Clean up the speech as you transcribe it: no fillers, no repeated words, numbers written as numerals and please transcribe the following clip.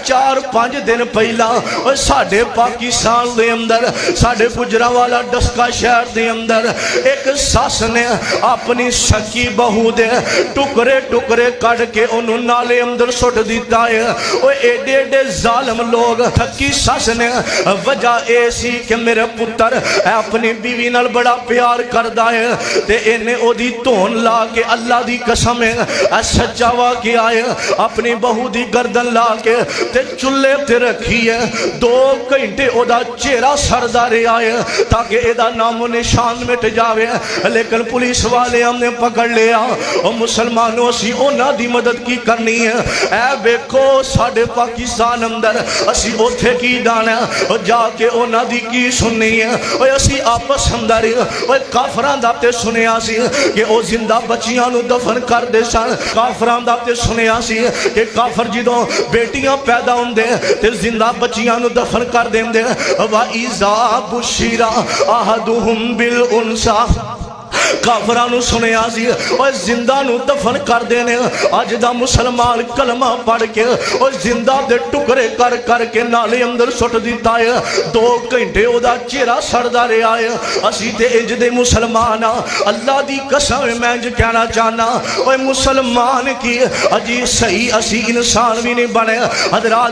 4-5 दिन पहला साडे पाकिस्तान दे अंदर साडे गुजरांवाला डस्का शहर दे अंदर एक सस ने अपनी सकी बहू दे टुकड़े टुकड़े कट के उन्हों नाले अंदर सुट दिता है। एडे एडे जालम लोग थकी सस ने वजह ए सी कि मेरे पुत्र अपनी बीवी नाल बड़ा प्यार करदा है ते इन्हें ओदी धोन ला के अल्लाह दी कसम है सच्चा वाकया है अपनी बहू दी गर्दन ला के ते चुल्हे ते रखी है। 2 घंटे ओदा चेहरा सरदा रहा है ताकि एदा नामो निशान मिट जावे, लेकिन पुलिस वाले हमने पकड़ लिया। और मुसलमानों असी उन्हां दी मदद की करनी है। ऐ वेखो साडे पाकिस्तान अंदर असी ओथे की डाना जाके उन्हां दी की सुननी है। ओए असी आपस अंदर ओए काफरां दा ते सुनिया सी कि ओ जिंदा बच्चियां नूं दफन करदे सन। काफरां दा ते सुनिया सी कि काफर जदों बेटियां पैदा होंदे ते जिंदा बच्चियां नूं दफन कर देंदे। वा इज़ा बुशिरा अहदुहुम बिल उनसा काफरां नूं सुनिया सी और जिंदा नूं दफन कर देने। अज दा मुसलमान कलमा पढ़ के और जिंदा दे टुकड़े कर कर के नाले अंदर सुट दिता है। 2 घंटे ओदा चेहरा सड़दा रहा है। असी ते इंज दे मुसलमान अल्लाह दी कसम मैं इंज कहना चाहना ओए मुसलमान की अजी सही असी इंसान भी नहीं बने। हज़रात